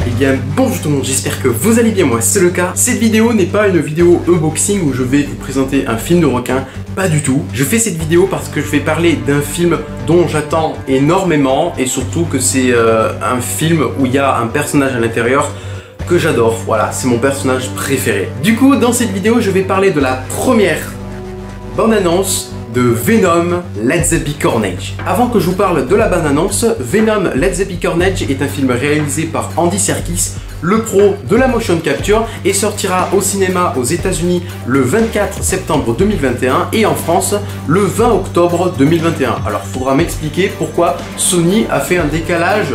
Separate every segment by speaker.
Speaker 1: Eh bien bonjour tout le monde, j'espère que vous allez bien, moi c'est le cas. Cette vidéo n'est pas une vidéo unboxing où je vais vous présenter un film de requin, pas du tout. Je fais cette vidéo parce que je vais parler d'un film dont j'attends énormément et surtout que c'est un film où il y a un personnage à l'intérieur que j'adore. Voilà, c'est mon personnage préféré. Du coup, dans cette vidéo, je vais parler de la première bande-annonce de Venom Let There Be Carnage. Avant que je vous parle de la bande-annonce, Venom Let There Be Carnage est un film réalisé par Andy Serkis, le pro de la motion capture, et sortira au cinéma aux États-Unis le 24 septembre 2021 et en France le 20 octobre 2021. Alors, il faudra m'expliquer pourquoi Sony a fait un décalage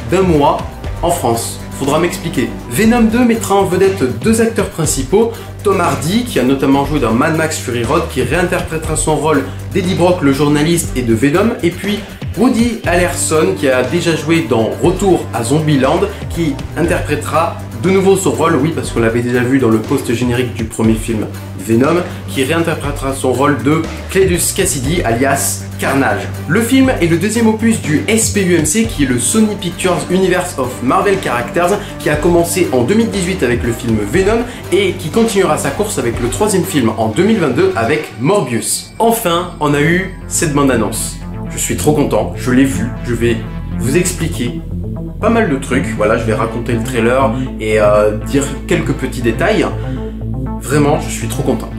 Speaker 1: d'un mois en France. Faudra m'expliquer. Venom 2 mettra en vedette deux acteurs principaux, Tom Hardy, qui a notamment joué dans Mad Max Fury Road, qui réinterprétera son rôle d'Eddie Brock le journaliste et de Venom, et puis Woody Harrelson, qui a déjà joué dans Retour à Zombieland, qui interprétera de nouveau son rôle, oui, parce qu'on l'avait déjà vu dans le post-générique du premier film Venom, qui réinterprétera son rôle de Cletus Cassidy, alias Carnage. Le film est le deuxième opus du SPUMC, qui est le Sony Pictures Universe of Marvel Characters, qui a commencé en 2018 avec le film Venom et qui continuera sa course avec le troisième film en 2022 avec Morbius. Enfin, on a eu cette bande-annonce. Je suis trop content, je l'ai vu, je vais vous expliquer pas mal de trucs. Voilà, je vais raconter le trailer et dire quelques petits détails. Vraiment, je suis trop content.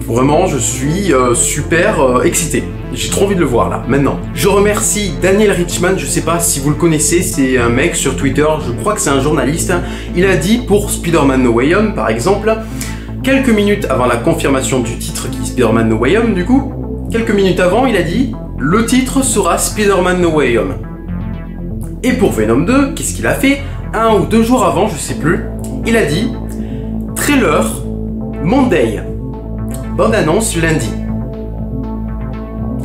Speaker 1: Vraiment, je suis super excité. J'ai trop envie de le voir là, maintenant. Je remercie Daniel Richman, je sais pas si vous le connaissez, c'est un mec sur Twitter, je crois que c'est un journaliste. Il a dit pour Spider-Man No Way Home par exemple, quelques minutes avant la confirmation du titre qui est Spider-Man No Way Home du coup, quelques minutes avant il a dit le titre sera Spider-Man No Way Home. Et pour Venom 2, qu'est-ce qu'il a fait? 1 ou 2 jours avant, je sais plus, il a dit trailer Monday, bande-annonce lundi.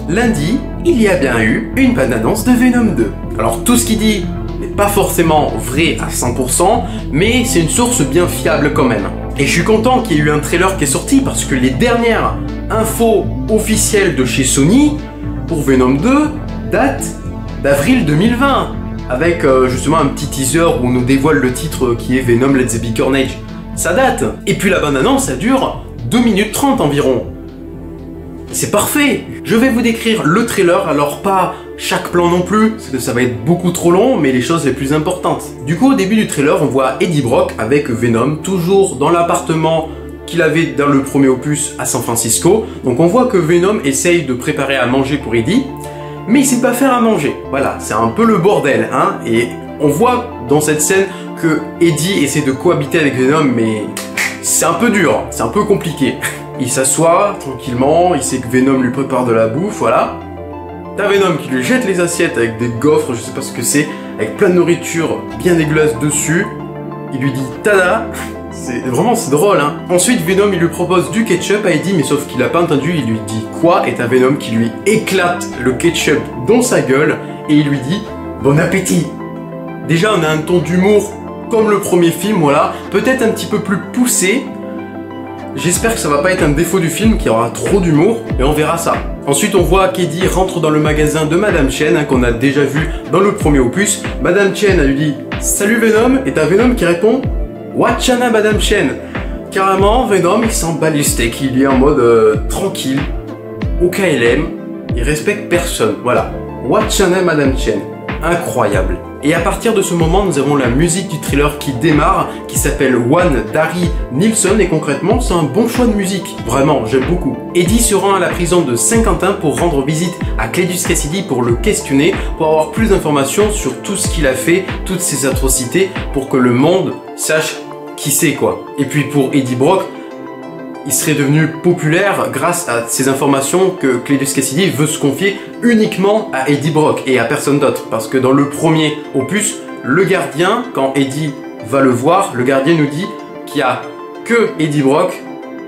Speaker 1: Lundi, il y a bien eu une bande-annonce de Venom 2. Alors tout ce qu'il dit n'est pas forcément vrai à 100%, mais c'est une source bien fiable quand même. Et je suis content qu'il y ait eu un trailer qui est sorti parce que les dernières infos officielles de chez Sony pour Venom 2 datent d'avril 2020. Avec justement un petit teaser où on nous dévoile le titre qui est Venom Let There Be Carnage. Ça date. Et puis la bande-annonce, ça dure 2 minutes 30 environ. C'est parfait. Je vais vous décrire le trailer, alors pas chaque plan non plus, parce que ça va être beaucoup trop long, mais les choses les plus importantes. Du coup, au début du trailer, on voit Eddie Brock avec Venom, toujours dans l'appartement qu'il avait dans le premier opus à San Francisco. Donc on voit que Venom essaye de préparer à manger pour Eddie, mais il sait pas faire à manger. Voilà, c'est un peu le bordel, hein. Et on voit dans cette scène que Eddie essaie de cohabiter avec Venom, mais c'est un peu dur, c'est un peu compliqué. Il s'assoit tranquillement, il sait que Venom lui prépare de la bouffe, voilà. T'as Venom qui lui jette les assiettes avec des gaufres, je sais pas ce que c'est, avec plein de nourriture bien dégueulasse dessus. Il lui dit tada. C'est drôle, hein. Ensuite, Venom, il lui propose du ketchup à Eddie, mais sauf qu'il a pas entendu, il lui dit quoi, et t'as Venom qui lui éclate le ketchup dans sa gueule, et il lui dit bon appétit. Déjà, on a un ton d'humour comme le premier film, voilà, peut-être un petit peu plus poussé. J'espère que ça va pas être un défaut du film, qu'il y aura trop d'humour, et on verra ça. Ensuite, on voit qu'Eddie rentre dans le magasin de Madame Chen, hein, qu'on a déjà vu dans le premier opus. Madame Chen, elle lui dit salut Venom, et t'as Venom qui répond Wachana Madame Chen. Carrément, Venom, il s'en bat les steaks, il est en mode tranquille, au KLM, il respecte personne, voilà. Wachana Madame Chen, incroyable. Et à partir de ce moment, nous avons la musique du trailer qui démarre, qui s'appelle One d'Harry Nilsson, et concrètement, c'est un bon choix de musique. Vraiment, j'aime beaucoup. Eddie se rend à la prison de Saint-Quentin pour rendre visite à Cletus Cassidy pour le questionner, pour avoir plus d'informations sur tout ce qu'il a fait, toutes ses atrocités, pour que le monde sache qui c'est quoi. Et puis pour Eddie Brock, il serait devenu populaire grâce à ces informations que Cletus Cassidy veut se confier uniquement à Eddie Brock et à personne d'autre. Parce que dans le premier opus, le gardien, quand Eddie va le voir, le gardien nous dit qu'il n'y a que Eddie Brock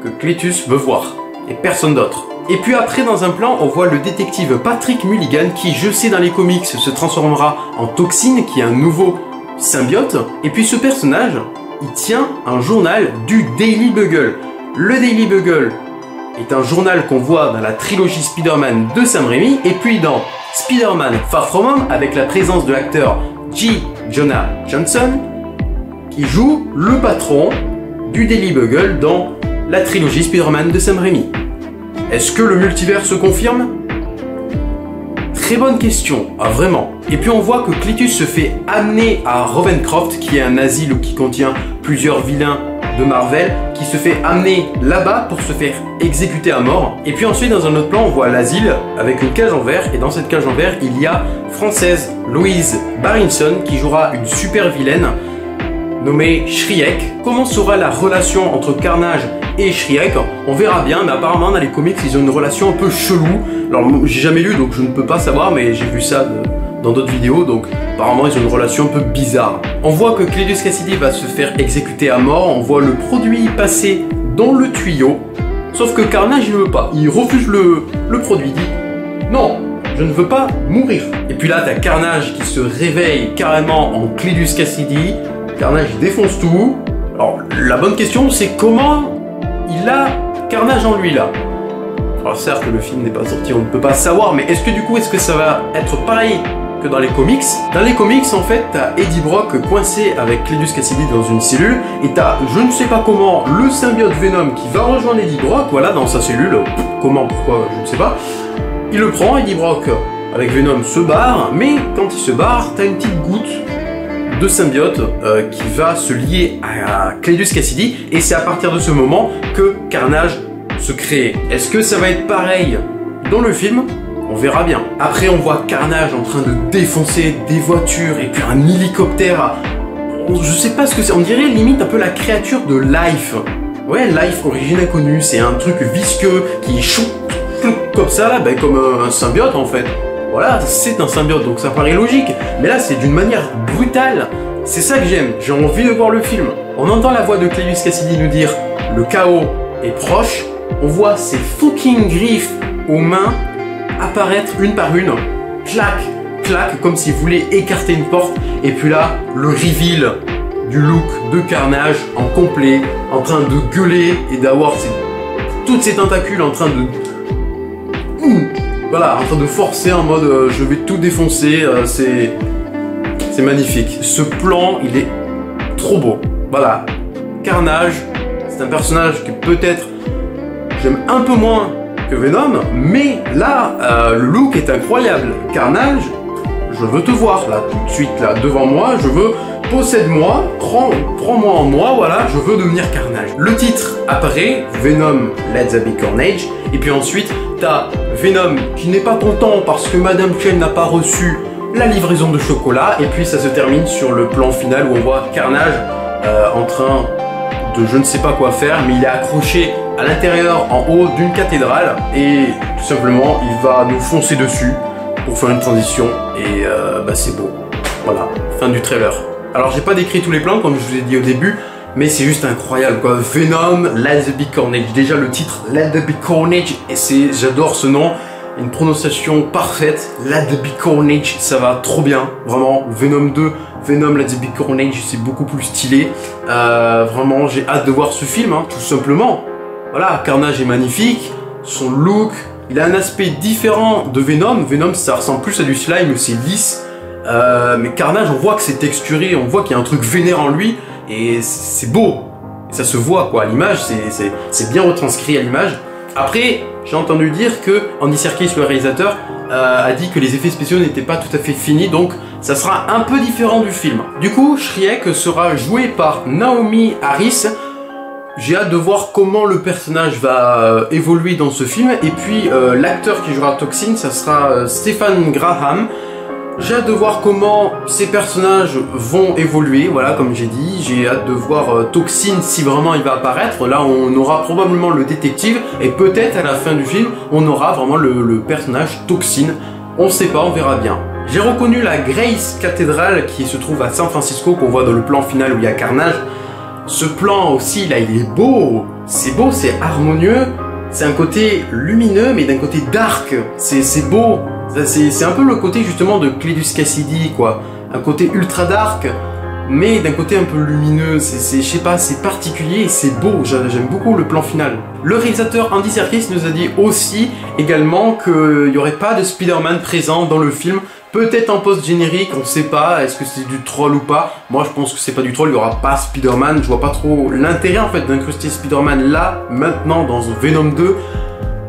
Speaker 1: que Cletus veut voir et personne d'autre. Et puis après, dans un plan, on voit le détective Patrick Mulligan qui, je sais dans les comics, se transformera en Toxine, qui est un nouveau symbiote. Et puis ce personnage, il tient un journal du Daily Bugle. Le Daily Bugle est un journal qu'on voit dans la trilogie Spider-Man de Sam Raimi, et puis dans Spider-Man Far From Home, avec la présence de l'acteur J. Jonah Jameson, qui joue le patron du Daily Bugle dans la trilogie Spider-Man de Sam Raimi. Est-ce que le multivers se confirme? Très bonne question, ah vraiment. Et puis on voit que Cletus se fait amener à Ravencroft, qui est un asile qui contient plusieurs vilains de Marvel, qui se fait amener là-bas pour se faire exécuter à mort. Et puis ensuite dans un autre plan on voit l'asile avec une cage en verre, et dans cette cage en verre il y a Frances Louise Barrinson qui jouera une super vilaine nommée Shriek. Comment sera la relation entre Carnage et Shriek? On verra bien, mais apparemment dans les comics ils ont une relation un peu chelou. Alors j'ai jamais lu donc je ne peux pas savoir, mais j'ai vu ça dans d'autres vidéos, donc apparemment ils ont une relation un peu bizarre. On voit que Cletus Cassidy va se faire exécuter à mort, on voit le produit passer dans le tuyau, sauf que Carnage il ne veut pas, il refuse le produit, il dit non, je ne veux pas mourir. Et puis là t'as Carnage qui se réveille carrément en Cletus Cassidy, Carnage il défonce tout. Alors la bonne question c'est comment il a Carnage en lui là. Alors certes le film n'est pas sorti, on ne peut pas savoir, mais est-ce que ça va être pareil que dans les comics? Dans les comics en fait t'as Eddie Brock coincé avec Cletus Cassidy dans une cellule, et t'as je ne sais pas comment le symbiote Venom qui va rejoindre Eddie Brock, voilà, dans sa cellule. Comment, pourquoi, je ne sais pas. Il le prend, Eddie Brock avec Venom se barre, mais quand il se barre t'as une petite goutte de symbiote qui va se lier à Cletus Cassidy, et c'est à partir de ce moment que Carnage se crée. Est-ce que ça va être pareil dans le film? On verra bien. Après on voit Carnage en train de défoncer des voitures et puis un hélicoptère. Je sais pas ce que c'est, on dirait limite un peu la créature de Life. Ouais, Life, origine inconnue, c'est un truc visqueux qui choup comme ça là, ben, comme un symbiote en fait. Voilà, c'est un symbiote, donc ça paraît logique. Mais là, c'est d'une manière brutale. C'est ça que j'aime, j'ai envie de voir le film. On entend la voix de Cletus Cassidy nous dire « Le chaos est proche ». On voit ses fucking griffes aux mains apparaître une par une. Clac, clac, comme s'il voulait écarter une porte. Et puis là, le reveal du look de Carnage en complet, en train de gueuler et d'avoir toutes ses tentacules en train de... Voilà, en train de forcer en mode je vais tout défoncer, c'est magnifique. Ce plan, il est trop beau. Voilà, Carnage, c'est un personnage que peut-être j'aime un peu moins que Venom, mais là, le look est incroyable. Carnage, je veux te voir là, tout de suite, là, devant moi, je veux, possède-moi, prends-moi en moi, voilà, je veux devenir Carnage. Le titre apparaît, Venom, Let There Be Carnage, et puis ensuite, t'as Venom qui n'est pas content parce que Madame Chen n'a pas reçu la livraison de chocolat, et puis ça se termine sur le plan final où on voit Carnage en train de je ne sais pas quoi faire, mais il est accroché à l'intérieur en haut d'une cathédrale, et tout simplement il va nous foncer dessus pour faire une transition, et bah c'est beau. Voilà, fin du trailer. Alors j'ai pas décrit tous les plans comme je vous ai dit au début, mais c'est juste incroyable quoi. Venom, Let There Be Carnage. Déjà le titre Let There Be Carnage, et j'adore ce nom, une prononciation parfaite. Let There Be Carnage, ça va trop bien, vraiment. Venom 2, Venom Let There Be Carnage, c'est beaucoup plus stylé. Vraiment, j'ai hâte de voir ce film, hein, tout simplement. Voilà, Carnage est magnifique, son look, il a un aspect différent de Venom. Venom, ça ressemble plus à du slime, c'est lisse. Mais Carnage, on voit que c'est texturé, on voit qu'il y a un truc vénère en lui, et c'est beau. Ça se voit quoi, à l'image, c'est bien retranscrit à l'image. Après, j'ai entendu dire que Andy Serkis, le réalisateur, a dit que les effets spéciaux n'étaient pas tout à fait finis, donc ça sera un peu différent du film. Du coup, Shriek sera joué par Naomi Harris. J'ai hâte de voir comment le personnage va évoluer dans ce film. Et puis l'acteur qui jouera Toxin, ça sera Stephen Graham. J'ai hâte de voir comment ces personnages vont évoluer, voilà, comme j'ai dit. J'ai hâte de voir Toxin si vraiment il va apparaître. Là, on aura probablement le détective, et peut-être à la fin du film, on aura vraiment le personnage Toxin. On sait pas, on verra bien. J'ai reconnu la Grace Cathedral qui se trouve à San Francisco, qu'on voit dans le plan final où il y a Carnage. Ce plan aussi, là, il est beau. C'est beau, c'est harmonieux. C'est un côté lumineux, mais d'un côté dark. C'est beau. C'est un peu le côté justement de Cletus Cassidy, quoi. Un côté ultra dark, mais d'un côté un peu lumineux. Je sais pas, c'est particulier et c'est beau. J'aime beaucoup le plan final. Le réalisateur Andy Serkis nous a dit aussi également qu'il n'y aurait pas de Spider-Man présent dans le film, peut-être en post-générique, on sait pas, est-ce que c'est du troll ou pas. Moi je pense que c'est pas du troll, il y aura pas Spider-Man, je vois pas trop l'intérêt en fait d'incruster Spider-Man là, maintenant dans Venom 2.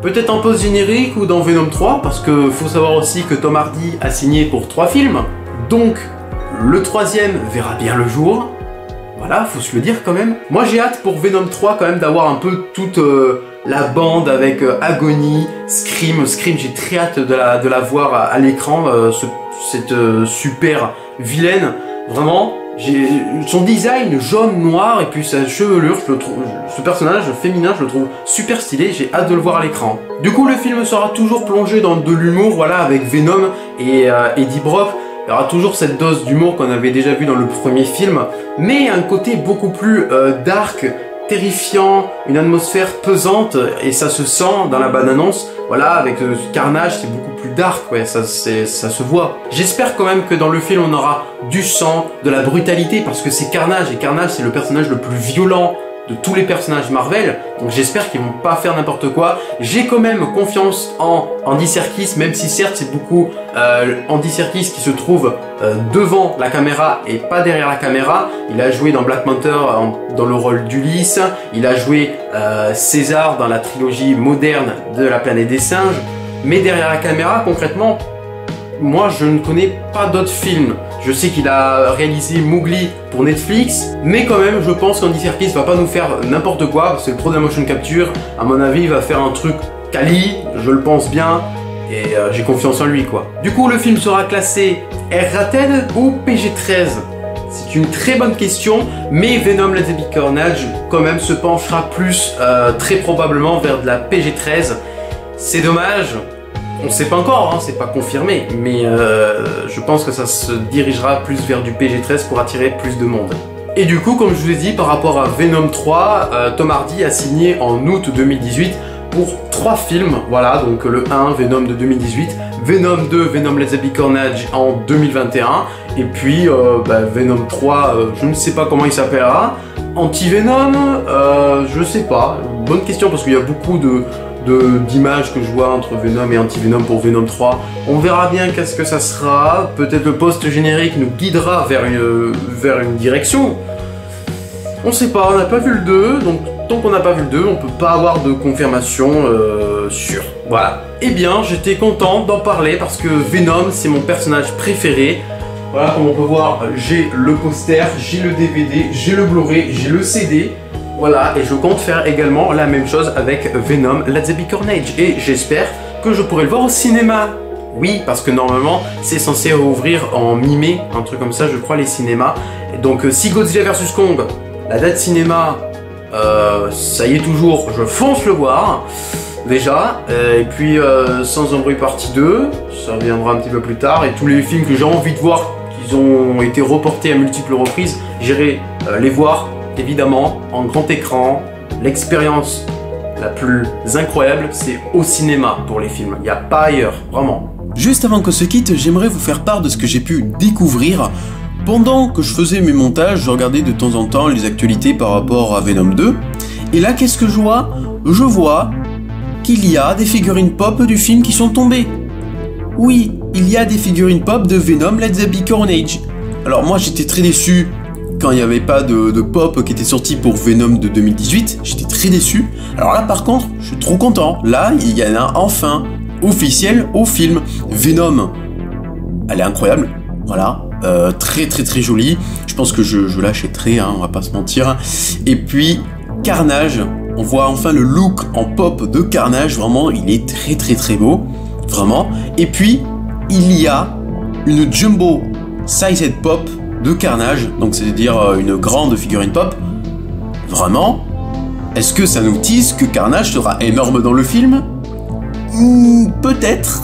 Speaker 1: Peut-être en post-générique ou dans Venom 3, parce que faut savoir aussi que Tom Hardy a signé pour 3 films, donc le 3e verra bien le jour. Voilà, faut se le dire quand même. Moi j'ai hâte pour Venom 3 quand même d'avoir un peu toute la bande avec Agony, Scream, j'ai très hâte de la voir à l'écran, cette super vilaine, vraiment. Son design jaune, noir, et puis sa chevelure, je le trouve, ce personnage féminin, je le trouve super stylé, j'ai hâte de le voir à l'écran. Du coup, le film sera toujours plongé dans de l'humour, voilà, avec Venom et Eddie Brock. Il y aura toujours cette dose d'humour qu'on avait déjà vu dans le premier film, mais un côté beaucoup plus dark, terrifiant, une atmosphère pesante, et ça se sent dans la bande-annonce. Voilà, avec Carnage, c'est beaucoup plus dark, ouais, ça se voit. J'espère quand même que dans le film, on aura du sang, de la brutalité, parce que c'est Carnage, et Carnage, c'est le personnage le plus violent de tous les personnages Marvel, donc j'espère qu'ils vont pas faire n'importe quoi. J'ai quand même confiance en Andy Serkis, même si certes c'est beaucoup Andy Serkis qui se trouve devant la caméra et pas derrière la caméra. Il a joué dans Black Panther dans le rôle d'Ulysse, il a joué César dans la trilogie moderne de la planète des singes, mais derrière la caméra concrètement, moi je ne connais pas d'autres films. Je sais qu'il a réalisé Mowgli pour Netflix, mais quand même je pense qu'Andy Serkis va pas nous faire n'importe quoi, c'est le pro de la motion capture, à mon avis il va faire un truc quali, je le pense bien, et j'ai confiance en lui quoi. Du coup le film sera classé R-rated ou PG-13? C'est une très bonne question, mais Venom Let There Be Carnage quand même se penchera plus très probablement vers de la PG-13. C'est dommage. On sait pas encore, hein, c'est pas confirmé, mais je pense que ça se dirigera plus vers du PG-13 pour attirer plus de monde. Et du coup, comme je vous ai dit, par rapport à Venom 3, Tom Hardy a signé en août 2018 pour 3 films, voilà, donc le 1, Venom de 2018, Venom 2, Venom Let There Be Carnage en 2021, et puis Venom 3, je ne sais pas comment il s'appellera, Anti-Venom, je sais pas, bonne question parce qu'il y a beaucoup d'images que je vois entre Venom et Anti-Venom pour Venom 3. On verra bien qu'est-ce que ça sera. Peut-être le post-générique nous guidera vers une direction. On sait pas, on n'a pas vu le 2, donc tant qu'on n'a pas vu le 2, on peut pas avoir de confirmation sûre. Voilà. Eh bien, j'étais content d'en parler parce que Venom, c'est mon personnage préféré. Voilà, comme on peut voir, j'ai le poster, j'ai le DVD, j'ai le Blu-ray, j'ai le CD. Voilà, et je compte faire également la même chose avec Venom Let There Be Carnage. Et j'espère que je pourrai le voir au cinéma. Oui, parce que normalement, c'est censé rouvrir en mi-mai, un truc comme ça, je crois, les cinémas. Et donc, si Godzilla vs Kong, la date cinéma, ça y est toujours, je fonce le voir, déjà. Et puis, Sans un bruit partie 2, ça reviendra un petit peu plus tard. Et tous les films que j'ai envie de voir, qui ont été reportés à multiples reprises, j'irai les voir. Évidemment, en grand écran, l'expérience la plus incroyable, c'est au cinéma pour les films. Il n'y a pas ailleurs, vraiment.
Speaker 2: Juste avant qu'on se quitte, j'aimerais vous faire part de ce que j'ai pu découvrir. Pendant que je faisais mes montages, je regardais de temps en temps les actualités par rapport à Venom 2. Et là, qu'est-ce que je vois? Je vois qu'il y a des figurines pop du film qui sont tombées. Oui, il y a des figurines pop de Venom Let There Be Carnage. Alors moi, j'étais très déçu quand il n'y avait pas de pop qui était sorti pour Venom de 2018, j'étais très déçu. Alors là par contre, je suis trop content. Là, il y en a enfin officiel au film. Venom, elle est incroyable, voilà. Très jolie. Je pense que je l'achèterai, hein, on va pas se mentir. Et puis, Carnage, on voit enfin le look en pop de Carnage, vraiment, il est très beau, vraiment. Et puis, il y a une Jumbo Sized Pop de Carnage, donc c'est-à-dire une grande figurine pop. Vraiment, est-ce que ça nous tease que Carnage sera énorme dans le film? Peut-être.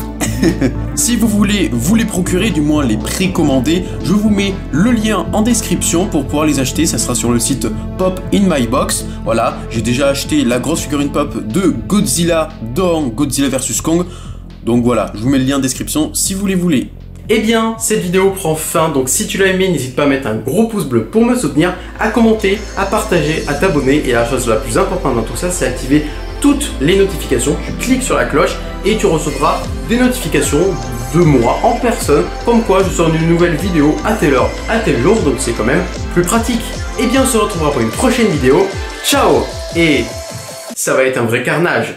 Speaker 2: Si vous voulez vous les procurer, du moins les précommander, je vous mets le lien en description pour pouvoir les acheter. Ça sera sur le site Pop in My Box. Voilà, j'ai déjà acheté la grosse figurine pop de Godzilla dans Godzilla vs Kong. Donc voilà, je vous mets le lien en description si vous les voulez.
Speaker 1: Eh bien, cette vidéo prend fin, donc si tu l'as aimé, n'hésite pas à mettre un gros pouce bleu pour me soutenir, à commenter, à partager, à t'abonner, et la chose la plus importante dans tout ça, c'est activer toutes les notifications. Tu cliques sur la cloche et tu recevras des notifications 2 mois en personne, comme quoi je sors une nouvelle vidéo à telle heure, à tel jour, donc c'est quand même plus pratique. Et bien on se retrouvera pour une prochaine vidéo. Ciao! Et ça va être un vrai carnage.